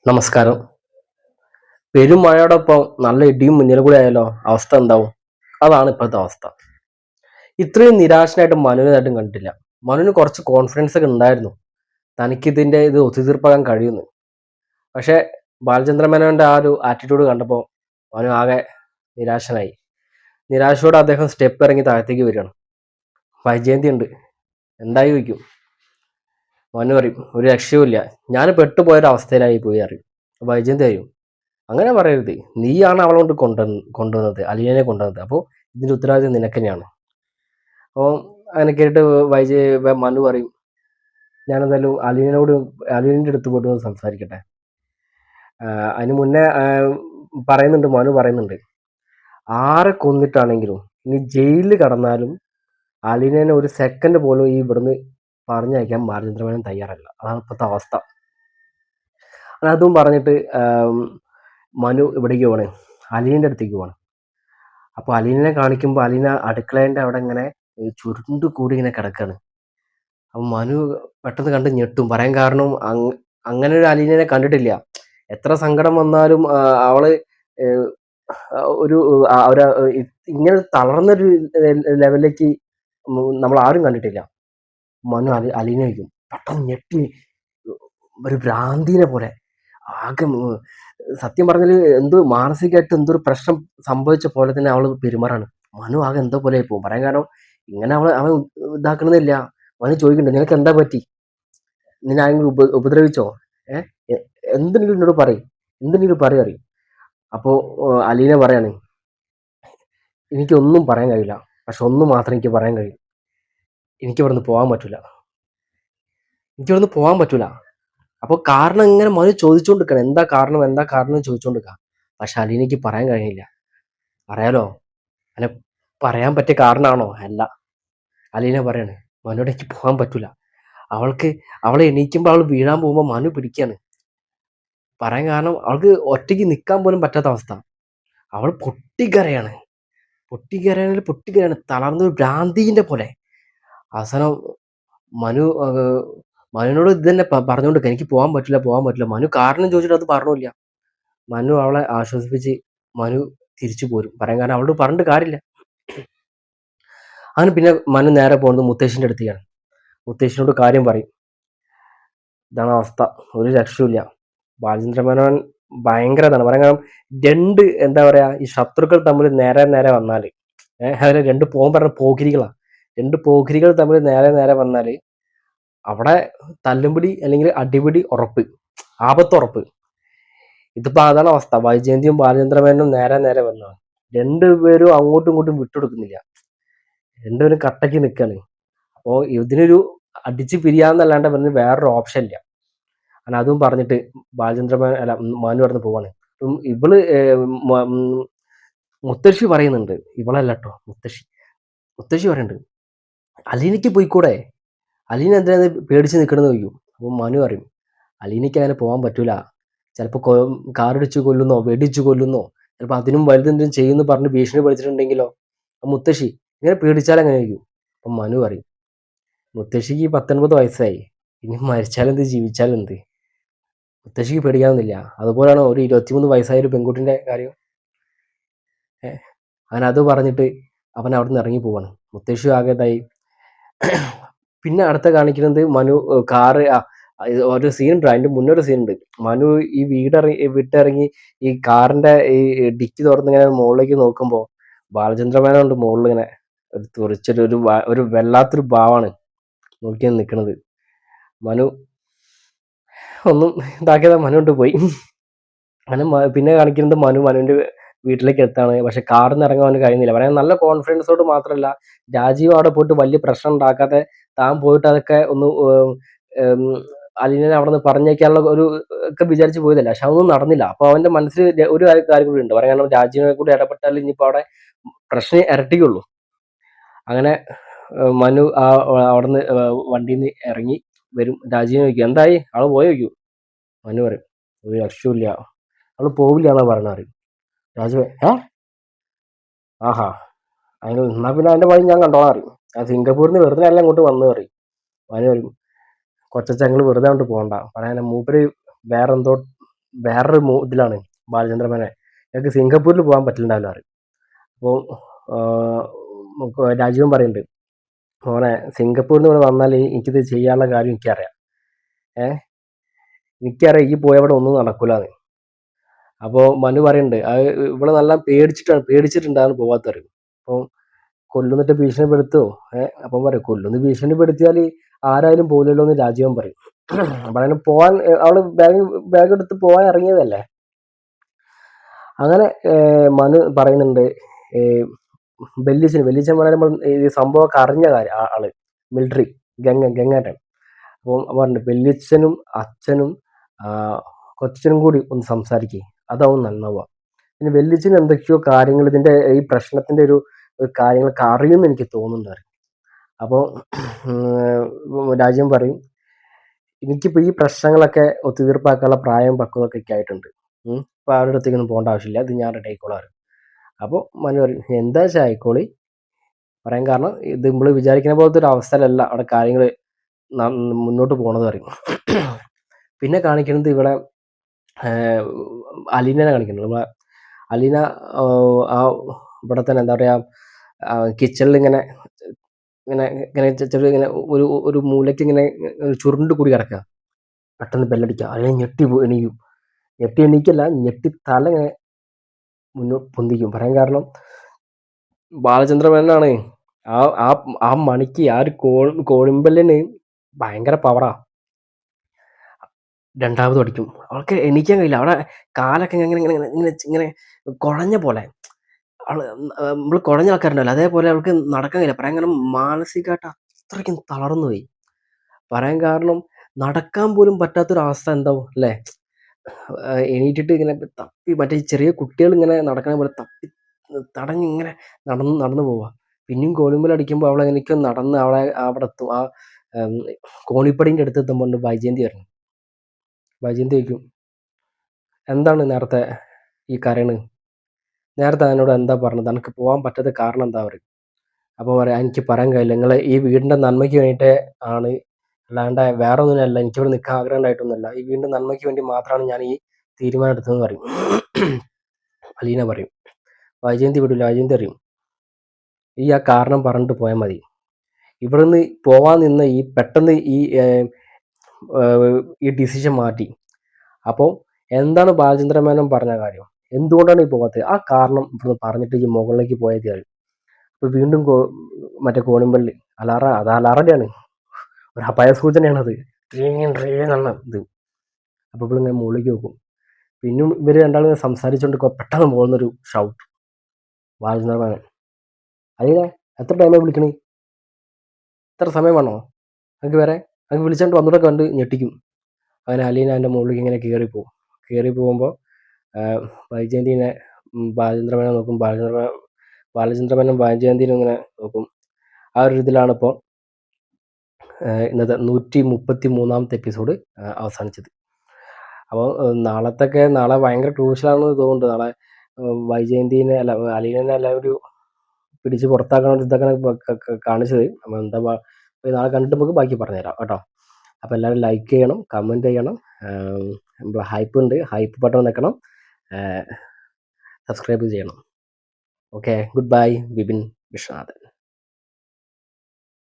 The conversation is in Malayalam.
നമസ്കാരം. പെരുമഴയോടൊപ്പം നല്ല ഇടിയും മിന്നലും കൂടി ആയാലോ അവസ്ഥ എന്താവും? അതാണ് ഇപ്പോഴത്തെ അവസ്ഥ. ഇത്രയും നിരാശനായിട്ട് മനുവിനായിട്ടും കണ്ടിട്ടില്ല. മനുവിന് കുറച്ച് കോൺഫിഡൻസ് ഒക്കെ ഉണ്ടായിരുന്നു. തനിക്കിതിന്റെ ഇത് ഒത്തുതീർപ്പാക്കാൻ കഴിയുമെന്ന്. പക്ഷേ ബാലചന്ദ്ര മേനോന്റെ ആ ഒരു ആറ്റിറ്റ്യൂഡ് കണ്ടപ്പോൾ മനു ആകെ നിരാശനായി. നിരാശയോടെ അദ്ദേഹം സ്റ്റെപ്പ് ഇറങ്ങി താഴത്തേക്ക് വരികയാണ്. വൈജയന്തി ഉണ്ട്. എന്തായി ചോദിക്കും. മനു പറയും ഒരു രക്ഷയുമില്ല. ഞാൻ പെട്ടുപോയൊരവസ്ഥയിലായി പോയി അറിയും. വൈജയന്തി അറിയും അങ്ങനെ പറയരുത്. നീയാണ് അവളെ കൊണ്ട് കൊണ്ടുവന്നത്, അലീനയെ കൊണ്ടുവന്നത്. അപ്പോൾ ഇതിന്റെ ഉത്തരവാദിത്വം നിനക്ക് തന്നെയാണ്. അപ്പോൾ അങ്ങനെ കേട്ട് മനു പറയും ഞാനെന്തായാലും അലീനയുടെ അടുത്ത് പോയിട്ട് ഒന്ന് സംസാരിക്കട്ടെ. അതിന് മുന്നേ മനു പറയുന്നുണ്ട് ആരെ കൊന്നിട്ടാണെങ്കിലും ഇനി ജയിലിൽ കടന്നാലും അലീനനെ ഒരു സെക്കൻഡ് പോലും ഈ ഇവിടുന്ന് പറഞ്ഞയക്കാൻ ബാലചന്ദ്രമേനോൻ തയ്യാറല്ല. അതാണ് ഇപ്പോഴത്തെ അവസ്ഥ. അതും പറഞ്ഞിട്ട് മനു ഇവിടേക്ക് പോവാണ്, അലീനയുടെ അടുത്തേക്ക് പോവാണ്. അപ്പോൾ അലീനെ കാണിക്കുമ്പോൾ അലീന അടുക്കളേൻ്റെ അവിടെ ഇങ്ങനെ ചുരുണ്ടു കൂടി ഇങ്ങനെ കിടക്കാണ്. അപ്പം മനു പെട്ടെന്ന് കണ്ട് ഞെട്ടും. പറയാൻ കാരണം അങ്ങനെ ഒരു അലീനയെ കണ്ടിട്ടില്ല. എത്ര സങ്കടം വന്നാലും അവള് ഒരു ഇങ്ങനെ തളർന്നൊരു ലെവലിലേക്ക് നമ്മൾ ആരും കണ്ടിട്ടില്ല. മനു അലീന വയ്ക്കും പെട്ടെന്ന് ഞെട്ടി ഒരു ഭ്രാന്തിനെ പോലെ ആകെ സത്യം പറഞ്ഞാൽ എന്തോ മാനസികമായിട്ട് എന്തോ ഒരു പ്രശ്നം സംഭവിച്ച പോലെ തന്നെ അവൾ പെരുമാറാണ്. മനു ആകെ എന്തോ പോലെ പോകും. പറയാൻ കാരണം ഇങ്ങനെ അവൻ ഇതാക്കണമെന്നില്ല. മനു ചോദിക്കുന്നുണ്ട് നിനക്ക് എന്താ പറ്റി, നിന്നെ ആരെങ്കിലും ഉപദ്രവിച്ചോ, എന്തിനെങ്കിലും എന്നോട് പറയും. അപ്പോൾ അലീന പറയാണ് എനിക്കൊന്നും പറയാൻ കഴിയില്ല, പക്ഷെ ഒന്നും മാത്രം എനിക്ക് പറയാൻ കഴിയും, എനിക്ക് ഇവിടുന്ന് പോകാൻ പറ്റൂല. അപ്പോൾ കാരണം ഇങ്ങനെ മനു ചോദിച്ചുകൊണ്ടിരിക്കണം എന്താ കാരണം എന്ന് ചോദിച്ചുകൊണ്ടിരിക്കുക. പക്ഷെ അലീനയ്ക്ക് പറയാൻ കഴിയില്ല. അറിയാലോ അല്ല പറയാൻ പറ്റിയ കാരണമാണോ? അല്ല. അലീന പറയാണ് മനുവിടെ എനിക്ക് പോകാൻ പറ്റൂല. അവളെ എണീക്കുമ്പോൾ അവൾ വീഴാൻ പോകുമ്പോൾ മനു പിടിക്കാണ്. പറയാൻ കാരണം അവൾക്ക് ഒറ്റയ്ക്ക് നിൽക്കാൻ പോലും പറ്റാത്ത അവസ്ഥ. അവൾ പൊട്ടിക്കരയാണ്. തളർന്നൊരു ഭ്രാന്തിന്റെ പോലെ. അവസാനം മനുവിനോട് ഇത് തന്നെ പറഞ്ഞുകൊണ്ടിരിക്കുക എനിക്ക് പോകാൻ പറ്റില്ല. മനു കാരണം ചോദിച്ചിട്ട് അത് പറഞ്ഞില്ല. മനു അവളെ ആശ്വസിപ്പിച്ച് മനു തിരിച്ചു പോരും. പറയാൻ കാരണം അവളോട് പറഞ്ഞിട്ട് കാര്യമില്ല. അങ്ങനെ പിന്നെ മനു നേരെ പോകുന്നത് മുത്തശ്ശിന്റെ അടുത്തേക്കാണ്. മുത്തശ്ശിനോട് കാര്യം പറയും. ഇതാണ് അവസ്ഥ, ഒരു രക്ഷയില്ല. ബാലചന്ദ്ര മേനോൻ ഭയങ്കര ഇതാണ്. പറയാൻ കാരണം എന്താ പറയാ ഈ ശത്രുക്കൾ തമ്മിൽ നേരെ വന്നാല് അതിന് രണ്ട് പോക്കിരികൾ തമ്മിൽ നേരെ വന്നാല് അവിടെ തല്ലുംപിടി അല്ലെങ്കിൽ അടിപിടി ഉറപ്പ്, ആപത്തുറപ്പ്. ഇതിപ്പോ അതാണ് അവസ്ഥ. വൈജയന്തിയും ബാലചന്ദ്ര മേനോനും നേരെ വന്നതാണ്. രണ്ടുപേരും അങ്ങോട്ടും ഇങ്ങോട്ടും വിട്ടുകൊടുക്കുന്നില്ല. രണ്ടുപേരും കട്ടയ്ക്ക് നിൽക്കാണ്. അപ്പോൾ ഇതിനൊരു അടിച്ച് പിരിയാന്നല്ലാണ്ട് പറഞ്ഞ് വേറൊരു ഓപ്ഷൻ ഇല്ല. അങ്ങനെ അതും പറഞ്ഞിട്ട് മനു പറഞ്ഞ് പോവാണ്. ഇവള് മുത്തശ്ശി പറയുന്നുണ്ട്, ഇവളല്ല കേട്ടോ, മുത്തശ്ശി പറയുന്നുണ്ട് അലീനയ്ക്ക് പോയിക്കൂടെ, അലീന എന്തിനാ പേടിച്ച് നിൽക്കണമെന്ന് ചോദിക്കും. അപ്പോൾ മനു പറയും അലീനയ്ക്ക് അങ്ങനെ പോകാൻ പറ്റൂല. ചിലപ്പോൾ കാറിടിച്ച് കൊല്ലുന്നോ വെടിച്ച് കൊല്ലുന്നോ ചിലപ്പോൾ അതിനും വലുതെന്തും ചെയ്യുമെന്ന് പറഞ്ഞ് ഭീഷണി പഠിച്ചിട്ടുണ്ടെങ്കിലോ. മുത്തശ്ശി ഇങ്ങനെ പേടിച്ചാൽ എങ്ങനെ ചോദിക്കും. അപ്പം മനു പറയും മുത്തശ്ശിക്ക് 19 വയസ്സായി, ഇനി മരിച്ചാലെന്ത് ജീവിച്ചാലെന്ത്, മുത്തശ്ശിക്ക് പേടിക്കാനൊന്നുമില്ല. അതുപോലെയാണ് ഒരു 23 വയസ്സായ ഒരു പെൺകുട്ടിന്റെ കാര്യം. അങ്ങനെ അത് പറഞ്ഞിട്ട് അവൻ അവിടെ നിന്ന് ഇറങ്ങി പോവാണ്. മുത്തശ്ശി ആകെതായി. പിന്നെ അടുത്ത കാണിക്കുന്നത് മനു കാറ് ഒരു സീൻ ഉണ്ട്. അതിന്റെ മുന്നേ ഒരു സീൻ ഉണ്ട്. മനു ഈ വിട്ടിറങ്ങി ഈ കാറിന്റെ ഈ ഡിക്കി തുറന്ന് ഇങ്ങനെ മുകളിലേക്ക് നോക്കുമ്പോ ബാലചന്ദ്ര മേനോൻ ഉണ്ട് മുകളിൽ ഇങ്ങനെ തുറിച്ചൊരു ഒരു വല്ലാത്തൊരു ഭാവമാണ് നോക്കി നിൽക്കുന്നത്. മനു ഒന്നും ഇതാക്കിയതാ, മനു കൊണ്ട് പോയി. അങ്ങനെ പിന്നെ കാണിക്കുന്നത് മനുവിന്റെ വീട്ടിലേക്ക് എത്താണ്. പക്ഷെ കാറിൽ നിന്ന് ഇറങ്ങാൻ അവന് കഴിയുന്നില്ല. പറയാൻ നല്ല കോൺഫിഡൻസോട് മാത്രമല്ല രാജീവ് അവിടെ പോയിട്ട് വലിയ പ്രശ്നം ഉണ്ടാക്കാതെ താൻ പോയിട്ട് അതൊക്കെ ഒന്ന് അലീനനെ അവിടെ നിന്ന് പറഞ്ഞേക്കാനുള്ള ഒരു ഒക്കെ വിചാരിച്ച് പോയതല്ല. പക്ഷെ അതൊന്നും നടന്നില്ല. അപ്പൊ അവന്റെ മനസ്സിൽ ഒരു കാര്യം കൂടി ഉണ്ട്. പറയാൻ രാജീവിനെ കൂടി ഇടപെട്ടാൽ ഇനിയിപ്പോ അവിടെ പ്രശ്നം ഇരട്ടിക്കുള്ളൂ. അങ്ങനെ മനു അവിടുന്ന് വണ്ടിയിൽ നിന്ന് ഇറങ്ങി വരും. രാജീവിനെ ചോദിക്കും എന്തായി, ആള് പോയോ ചോദിക്കും. മനു പറയും ഒരു രക്ഷയില്ല, അവള് പോവില്ല എന്നാ പറഞ്ഞാറ്. രാജു ആഹാ അതിന് എന്നാ പിന്നെ അതിന്റെ വഴി ഞാൻ കണ്ടോളാം അറിയും. ഞാൻ സിംഗപ്പൂരിൽ നിന്ന് വെറുതെ എല്ലാം ഇങ്ങോട്ട് വന്നു പറയും. മനു പറയും കൊച്ചങ്ങൾ വെറുതെ കൊണ്ട് പോകണ്ട, പറയാൻ മൂപ്പര് വേറെന്തോ വേറൊരു ഇതിലാണ് ബാലചന്ദ്ര മേനോൻ. ഞങ്ങൾക്ക് സിംഗപ്പൂരിൽ പോകാൻ പറ്റില്ലുണ്ടാവില്ല പറയും. അപ്പോൾ രാജീവൻ പറയുന്നുണ്ട്, മോനെ സിംഗപ്പൂരിൽ നിന്ന് ഇവിടെ വന്നാൽ എനിക്കിത് ചെയ്യാനുള്ള കാര്യം എനിക്കറിയാം. എനിക്കറിയാം ഈ പോയവിടെ ഒന്നും നടക്കൂലെന്ന്. അപ്പോൾ മനു പറയുന്നുണ്ട്, അത് ഇവിടെ നല്ല പേടിച്ചിട്ടുണ്ടാകും പോകാത്ത പറയും. അപ്പോൾ കൊല്ലുന്നിട്ട് ഭീഷണിപ്പെടുത്തോ? അപ്പം പറയും കൊല്ലുന്ന ഭീഷണിപ്പെടുത്തിയാൽ ആരായാലും പോകില്ലല്ലോ എന്ന് രാജീവൻ പറയും. അപ്പം അങ്ങനെ പോവാൻ അവള് ബാഗ് എടുത്ത് പോകാൻ ഇറങ്ങിയതല്ലേ. അങ്ങനെ മനു പറയുന്നുണ്ട്, വെല്ലിച്ചൻ പറയുമ്പോൾ ഈ സംഭവമൊക്കെ അറിഞ്ഞ കാര്യം ആള് മിലിറ്ററി ഗംഗേട്ടൻ. അപ്പം പറഞ്ഞിട്ട് വെല്ലിച്ചനും അച്ഛനും കൊച്ചനും കൂടി ഒന്ന് സംസാരിക്കുക, അതാവും നന്നാവുക. പിന്നെ വെല്ലിച്ചന് എന്തൊക്കെയോ കാര്യങ്ങൾ ഇതിന്റെ ഈ പ്രശ്നത്തിന്റെ ഒരു കാര്യങ്ങളൊക്കെ അറിയുമെന്ന് എനിക്ക് തോന്നുന്നുണ്ട്. അപ്പോൾ രാജ്യം പറയും, എനിക്കിപ്പോൾ ഈ പ്രശ്നങ്ങളൊക്കെ ഒത്തുതീർപ്പാക്കാനുള്ള പ്രായം പക്വതൊക്കെ ആയിട്ടുണ്ട്. അപ്പോൾ ആരുടെ അടുത്തേക്കൊന്നും പോകേണ്ട ആവശ്യമില്ല, ഇത് ഞാൻ റെഡി ആയിക്കോളാം. അപ്പോൾ മനു പറയും, എന്താ വെച്ചാൽ ആയിക്കോളി പറയാൻ. കാരണം ഇത് നമ്മൾ വിചാരിക്കുന്ന പോലത്തെ ഒരു അവസ്ഥയിലല്ല അവിടെ കാര്യങ്ങൾ മുന്നോട്ട് പോകണത് പറയും. പിന്നെ കാണിക്കുന്നത് ഇവിടെ അലീനനെ കാണിക്കുന്നുണ്ട്. നമ്മളെ അലീന ആ ഇവിടെ തന്നെ എന്താ പറയുക, കിച്ചണിൽ ഇങ്ങനെ ഇങ്ങനെ ഇങ്ങനെ ചെറിയ ഇങ്ങനെ ഒരു മൂലയ്ക്ക് ഇങ്ങനെ ചുരുണ്ട് കൂടി കിടക്കുക. പെട്ടെന്ന് ബെല്ലടിക്കുക, അല്ലെങ്കിൽ ഞെട്ടി എണീക്കല്ല, ഞെട്ടി തല ഇങ്ങനെ മുന്നോട്ട് പൊന്തിക്കും. പറയാൻ കാരണം ബാലചന്ദ്ര മേനോനാണ്. ആ മണിക്ക് ആ ഒരു കോളിമ്പല്ലിന് ഭയങ്കര പവറാ. രണ്ടാമത് അടിക്കും, അവൾക്ക് എണീക്കാൻ കഴിയില്ല. അവിടെ കാലൊക്കെ ഇങ്ങനെ ഇങ്ങനെ ഇങ്ങനെ ഇങ്ങനെ കുഴഞ്ഞ പോലെ, അവള് നമ്മൾ കുഴഞ്ഞ ആൾക്കാരുണ്ടല്ലോ അതേപോലെ അവൾക്ക് നടക്കാൻ കഴിയില്ല. പറയാൻ കാരണം മാനസികമായിട്ട് അത്രയ്ക്കും തളർന്നു പോയി. പറയാൻ കാരണം നടക്കാൻ പോലും പറ്റാത്തൊരവസ്ഥ എന്താവും അല്ലേ. എണീറ്റിട്ട് ഇങ്ങനെ തപ്പി, മറ്റേ ചെറിയ കുട്ടികൾ ഇങ്ങനെ നടക്കണ പോലെ തപ്പി തടഞ്ഞ് ഇങ്ങനെ നടന്നു പോവാ. പിന്നെയും കോലുമ്പൽ അടിക്കുമ്പോൾ അവളെ എനിക്ക് നടന്ന് അവിടെ എത്തും. ആ കോണിപ്പടീൻ്റെ അടുത്ത് എത്തുമ്പോൾ വൈജയന്തി വരണം. വൈജയന്തി ചോദിക്കും, എന്താണ് നേരത്തെ ഈ കരണ്? നേരത്തെ എന്നോട് എന്താ പറഞ്ഞത്? എനിക്ക് പോകാൻ പറ്റാത്ത കാരണം എന്താ പറയും. അപ്പോൾ പറയാം, എനിക്ക് പറയാൻ കഴിയില്ല, നിങ്ങൾ ഈ വീടിൻ്റെ നന്മയ്ക്ക് വേണ്ടിയിട്ട് ആണ്, അല്ലാണ്ട് വേറെ ഒന്നിനല്ല, എനിക്കിവിടെ നിൽക്കാൻ ആഗ്രഹം ഉണ്ടായിട്ടൊന്നുമല്ല, ഈ വീടിൻ്റെ നന്മയ്ക്ക് വേണ്ടി മാത്രമാണ് ഞാൻ ഈ തീരുമാനം എടുത്തതെന്ന് പറയും. അലീന പറയും. വൈജയന്തി വിടില്ല. വൈജയന്തി അറിയും, ഈ ആ കാരണം പറഞ്ഞിട്ട് പോയാൽ മതി. ഇവിടുന്ന് പോവാൻ നിന്ന് ഈ പെട്ടെന്ന് ഈ ഡിസിഷൻ മാറ്റി. അപ്പോൾ എന്താണ് ബാലചന്ദ്ര മേനോൻ പറഞ്ഞ കാര്യം, എന്തുകൊണ്ടാണ് ഈ പോകാത്തത്, ആ കാരണം ഇവിടുന്ന് പറഞ്ഞിട്ട് ഈ മുകളിലേക്ക് പോയത് അറിയും. അപ്പോൾ വീണ്ടും മറ്റേ കോണിമ്പള്ളി അത് അലാറടിയാണ്, ഒരു അപായ സൂചനയാണത്. ട്രീന്നാണ് ഇത്. അപ്പോൾ ഇവളിങ്ങനെ മുകളിലേക്ക് നോക്കും. പിന്നും ഇവർ രണ്ടാളും സംസാരിച്ചുകൊണ്ട് പെട്ടെന്ന് പോകുന്നൊരു ഷൗട്ട്. ബാലചന്ദ്ര മേനോൻ, അതിനെ എത്ര ടൈമായി വിളിക്കണേ, എത്ര സമയം വേണോ എനിക്ക് വരെ, എനിക്ക് വിളിച്ചോണ്ട് വന്നിട്ട് കണ്ട് ഞെട്ടിക്കും. അങ്ങനെ അലീന എൻ്റെ മുകളിലേക്ക് ഇങ്ങനെ കയറി പോകുമ്പോൾ വൈജയന്തിനെ ബാലചന്ദ്ര മേനോൻ നോക്കും. ബാലചന്ദ്ര മേനോൻ വൈജയന്തിനെ ഇങ്ങനെ നോക്കും. ആ ഒരു ഇതിലാണിപ്പോൾ ഇന്നത്തെ 133ാമത്തെ എപ്പിസോഡ് അവസാനിച്ചത്. അപ്പോൾ നാളെ ഭയങ്കര ക്രൂഷ്യലാണെന്ന് തോന്നുന്നുണ്ട്. നാളെ വൈജയന്തിനെ അല്ല അലീനനെ എല്ലാവരും പിടിച്ച് പുറത്താക്കണം, ഇതൊക്കെ കാണിച്ചത്. അപ്പോൾ എന്താ നാളെ കണ്ടിട്ട് നമുക്ക് ബാക്കി പറഞ്ഞുതരാം കേട്ടോ. അപ്പോൾ എല്ലാവരും ലൈക്ക് ചെയ്യണം, കമൻറ്റ് ചെയ്യണം, ഹൈപ്പ് ഉണ്ട്, ഹൈപ്പ് ബട്ടൺ നിൽക്കണം, സബ്സ്ക്രൈബ് ചെയ്യണം. Okay, good bye. Vipin Viswanathan.